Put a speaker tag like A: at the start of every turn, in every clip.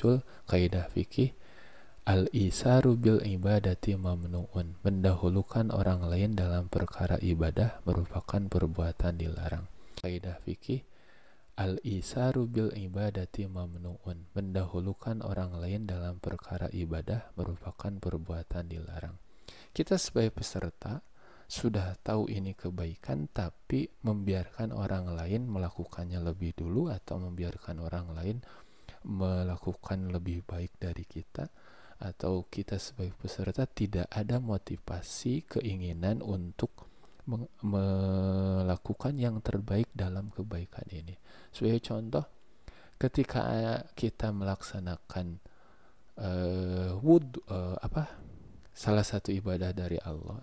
A: muncul kaidah fikih al-isaru bil ibadati mamnu'un, mendahulukan orang lain dalam perkara ibadah merupakan perbuatan dilarang. Kaidah fikih al-isaru bil ibadati mamnu'un, mendahulukan orang lain dalam perkara ibadah merupakan perbuatan dilarang. Kita sebagai peserta sudah tahu ini kebaikan, tapi membiarkan orang lain melakukannya lebih dulu atau membiarkan orang lain melakukan lebih baik dari kita, atau kita sebagai peserta tidak ada motivasi keinginan untuk melakukan yang terbaik dalam kebaikan ini. Sebagai contoh, ketika kita melaksanakan salah satu ibadah dari Allah,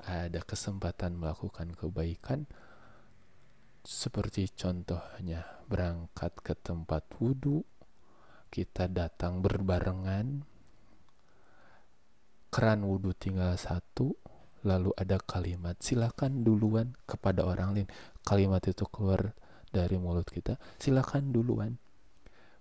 A: ada kesempatan melakukan kebaikan, seperti contohnya berangkat ke tempat wudhu, kita datang berbarengan, keran wudhu tinggal satu, lalu ada kalimat silakan duluan kepada orang lain. Kalimat itu keluar dari mulut kita, silakan duluan.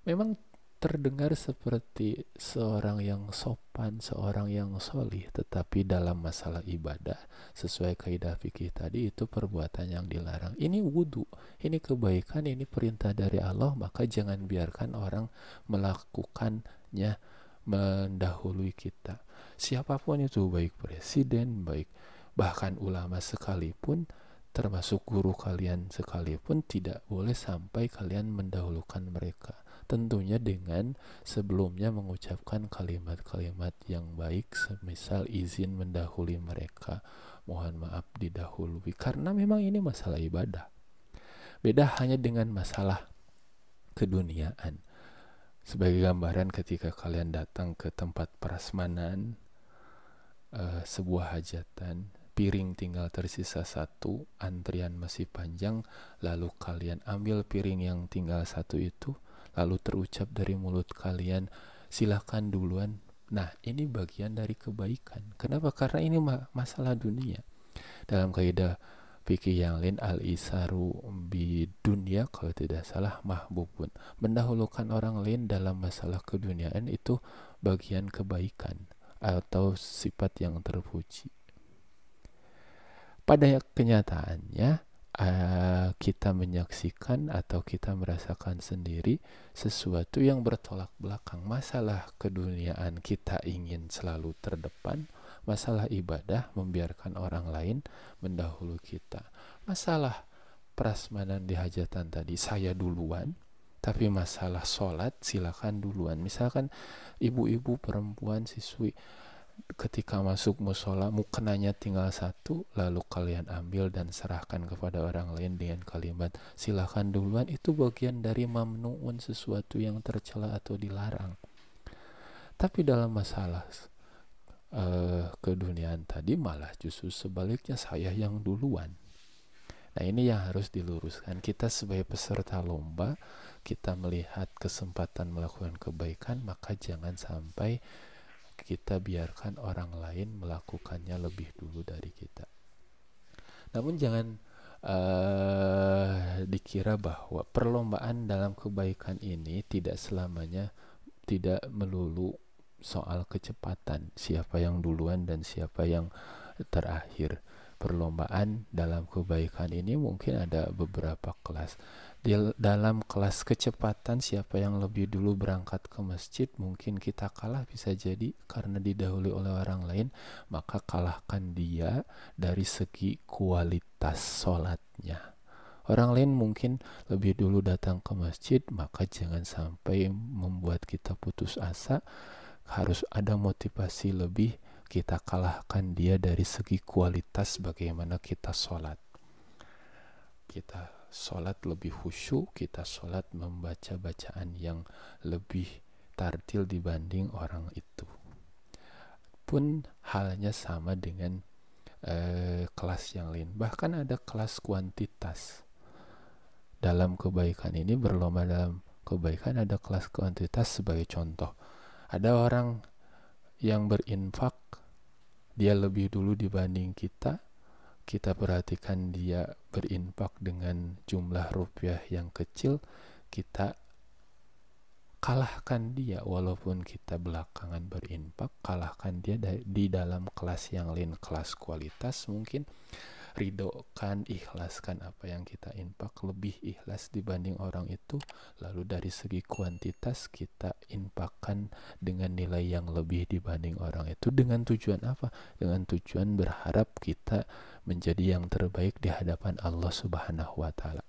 A: Memang terdengar seperti seorang yang sopan, seorang yang solih, tetapi dalam masalah ibadah sesuai kaidah fikih tadi itu perbuatan yang dilarang. Ini wudhu, ini kebaikan, ini perintah dari Allah, maka jangan biarkan orang melakukannya mendahului kita. Siapapun itu, baik presiden, baik bahkan ulama sekalipun, termasuk guru kalian sekalipun, tidak boleh sampai kalian mendahulukan mereka. Tentunya dengan sebelumnya mengucapkan kalimat-kalimat yang baik, semisal izin mendahului mereka, mohon maaf didahului, karena memang ini masalah ibadah. Beda hanya dengan masalah keduniaan. Sebagai gambaran, ketika kalian datang ke tempat prasmanan, sebuah hajatan, piring tinggal tersisa satu, antrian masih panjang, lalu kalian ambil piring yang tinggal satu itu, lalu terucap dari mulut kalian, silakan duluan. Nah, ini bagian dari kebaikan. Kenapa? Karena ini masalah dunia. Dalam kaidah fikih yang lain, al-isaru bi dunia, kalau tidak salah, mahbubun, mendahulukan orang lain dalam masalah keduniaan itu bagian kebaikan atau sifat yang terpuji. Pada kenyataannya, kita menyaksikan atau kita merasakan sendiri sesuatu yang bertolak belakang. Masalah keduniaan kita ingin selalu terdepan, masalah ibadah membiarkan orang lain mendahului kita. Masalah prasmanan di hajatan tadi, saya duluan, tapi masalah sholat silakan duluan. Misalkan ibu-ibu, perempuan, siswi ketika masuk musola, mukenanya tinggal satu, lalu kalian ambil dan serahkan kepada orang lain dengan kalimat silakan duluan, itu bagian dari mamnuun, sesuatu yang tercela atau dilarang. Tapi dalam masalah keduniaan tadi malah justru sebaliknya, saya yang duluan. Nah, ini yang harus diluruskan. Kita sebagai peserta lomba, kita melihat kesempatan melakukan kebaikan, maka jangan sampai kita biarkan orang lain melakukannya lebih dulu dari kita. Namun jangan dikira bahwa perlombaan dalam kebaikan ini tidak selamanya, tidak melulu soal kecepatan, siapa yang duluan dan siapa yang terakhir. Perlombaan dalam kebaikan ini mungkin ada beberapa kelas. Dalam kelas kecepatan, siapa yang lebih dulu berangkat ke masjid, mungkin kita kalah, bisa jadi karena didahului oleh orang lain, maka kalahkan dia dari segi kualitas sholatnya. Orang lain mungkin lebih dulu datang ke masjid, maka jangan sampai membuat kita putus asa. Harus ada motivasi lebih, kita kalahkan dia dari segi kualitas bagaimana kita sholat. Kita sholat lebih khusyuk, kita sholat membaca bacaan yang lebih tartil dibanding orang itu. Pun halnya sama dengan kelas yang lain. Bahkan ada kelas kuantitas. Dalam kebaikan ini, berlomba dalam kebaikan, ada kelas kuantitas. Sebagai contoh, ada orang yang berinfak, dia lebih dulu dibanding kita. Kita perhatikan dia berinfak dengan jumlah rupiah yang kecil, kita kalahkan dia. Walaupun kita belakangan berinfak, kalahkan dia di dalam kelas yang lain, kelas kualitas mungkin. Ridhokan, ikhlaskan apa yang kita infak, lebih ikhlas dibanding orang itu. Lalu dari segi kuantitas kita infakkan dengan nilai yang lebih dibanding orang itu. Dengan tujuan apa? Dengan tujuan berharap kita menjadi yang terbaik di hadapan Allah Subhanahu wa Ta'ala.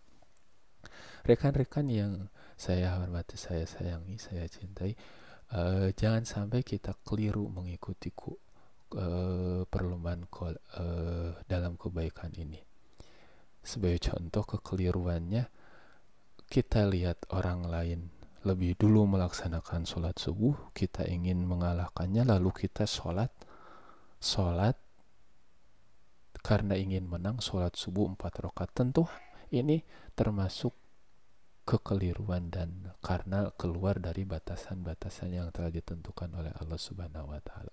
A: Rekan-rekan yang saya hormati, saya sayangi, saya cintai, jangan sampai kita keliru mengikuti perlombaan dalam kebaikan ini. Sebagai contoh kekeliruannya, kita lihat orang lain lebih dulu melaksanakan sholat subuh, kita ingin mengalahkannya, lalu kita sholat karena ingin menang, sholat subuh 4 rakaat. Tentu ini termasuk kekeliruan dan karena keluar dari batasan-batasan yang telah ditentukan oleh Allah Subhanahu wa Ta'ala.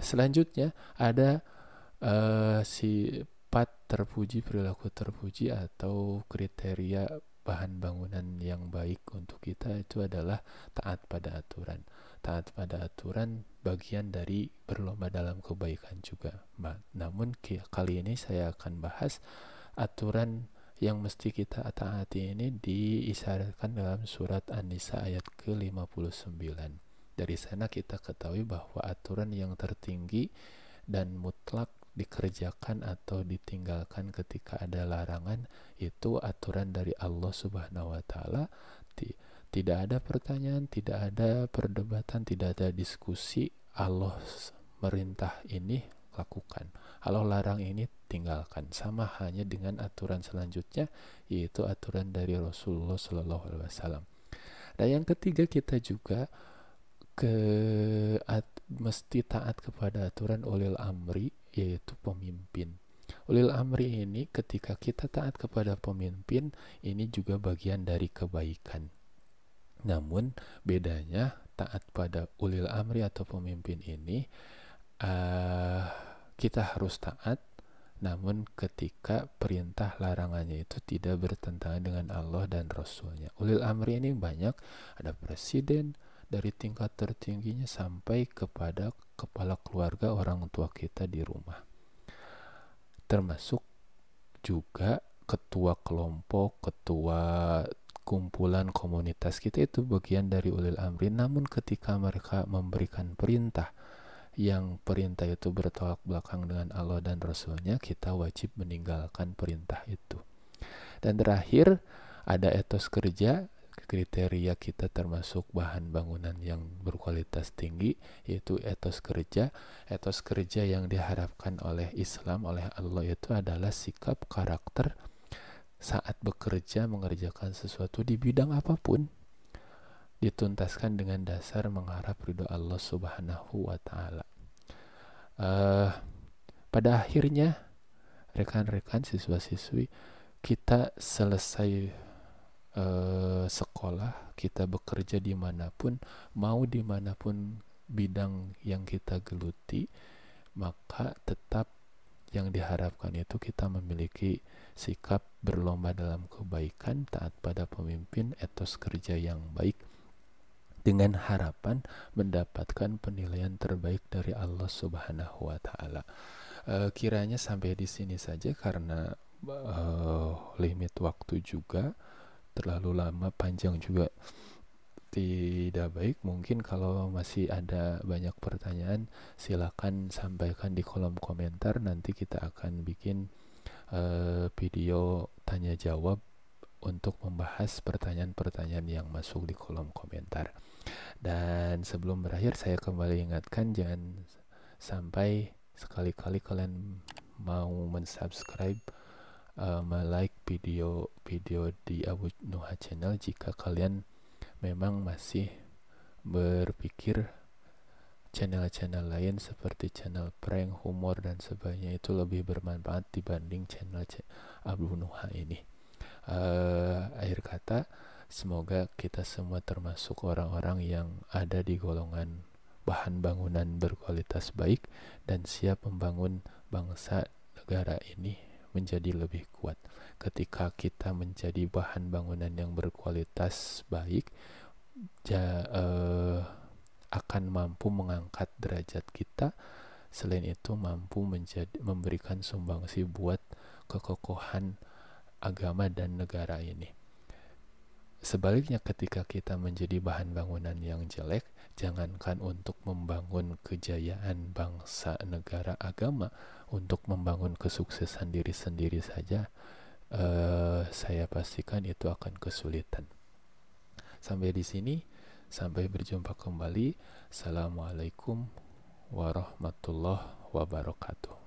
A: Selanjutnya ada sifat terpuji, perilaku terpuji atau kriteria bahan bangunan yang baik untuk kita itu adalah taat pada aturan. Taat pada aturan bagian dari berlomba dalam kebaikan juga. Namun kali ini saya akan bahas aturan yang mesti kita taati. Ini diisyaratkan dalam surat An-Nisa ayat ke-59. Dari sana kita ketahui bahwa aturan yang tertinggi dan mutlak dikerjakan atau ditinggalkan ketika ada larangan itu aturan dari Allah Subhanahu wa Ta'ala. Tidak ada pertanyaan, tidak ada perdebatan, tidak ada diskusi. Allah merintah ini, lakukan. Allah larang ini, tinggalkan. Sama hanya dengan aturan selanjutnya, yaitu aturan dari Rasulullah SAW. Dan yang ketiga, kita juga mesti taat kepada aturan ulil amri, yaitu pemimpin. Ulil amri ini ketika kita taat kepada pemimpin, ini juga bagian dari kebaikan. Namun bedanya taat pada ulil amri atau pemimpin ini, kita harus taat, namun ketika perintah larangannya itu tidak bertentangan dengan Allah dan Rasulnya. Ulil amri ini banyak, ada presiden, dari tingkat tertingginya sampai kepada kepala keluarga, orang tua kita di rumah. Termasuk juga ketua kelompok, ketua kumpulan komunitas kita itu bagian dari ulil amri. Namun ketika mereka memberikan perintah yang perintah itu bertolak belakang dengan Allah dan Rasulnya, kita wajib meninggalkan perintah itu. Dan terakhir ada etos kerja. Kriteria kita termasuk bahan bangunan yang berkualitas tinggi, yaitu etos kerja. Etos kerja yang diharapkan oleh Islam, oleh Allah itu adalah sikap karakter saat bekerja, mengerjakan sesuatu di bidang apapun, dituntaskan dengan dasar mengharap ridho Allah Subhanahu wa Ta'ala. Pada akhirnya, rekan-rekan, siswa-siswi, kita selesai sekolah, kita bekerja dimanapun, mau dimanapun bidang yang kita geluti, maka tetap yang diharapkan itu kita memiliki sikap berlomba dalam kebaikan, taat pada pemimpin, etos kerja yang baik, dengan harapan mendapatkan penilaian terbaik dari Allah Subhanahu wa Ta'ala. Kiranya sampai di sini saja karena limit waktu juga terlalu lama, panjang juga tidak baik. Mungkin kalau masih ada banyak pertanyaan, silakan sampaikan di kolom komentar. Nanti kita akan bikin video tanya jawab untuk membahas pertanyaan-pertanyaan yang masuk di kolom komentar. Dan sebelum berakhir, saya kembali ingatkan, jangan sampai sekali-kali kalian mau mensubscribe, like video di Abu Nuha Channel jika kalian memang masih berpikir channel-channel lain seperti channel prank, humor dan sebagainya itu lebih bermanfaat dibanding channel Abu Nuha ini. Akhir kata, semoga kita semua termasuk orang-orang yang ada di golongan bahan bangunan berkualitas baik dan siap membangun bangsa negara ini menjadi lebih kuat. Ketika kita menjadi bahan bangunan yang berkualitas baik, akan mampu mengangkat derajat kita. Selain itu mampu memberikan sumbangsi buat kekokohan agama dan negara ini. Sebaliknya, ketika kita menjadi bahan bangunan yang jelek, jangankan untuk membangun kejayaan bangsa, negara, agama, untuk membangun kesuksesan diri sendiri saja, saya pastikan itu akan kesulitan. Sampai di sini, sampai berjumpa kembali. Assalamualaikum warahmatullahi wabarakatuh.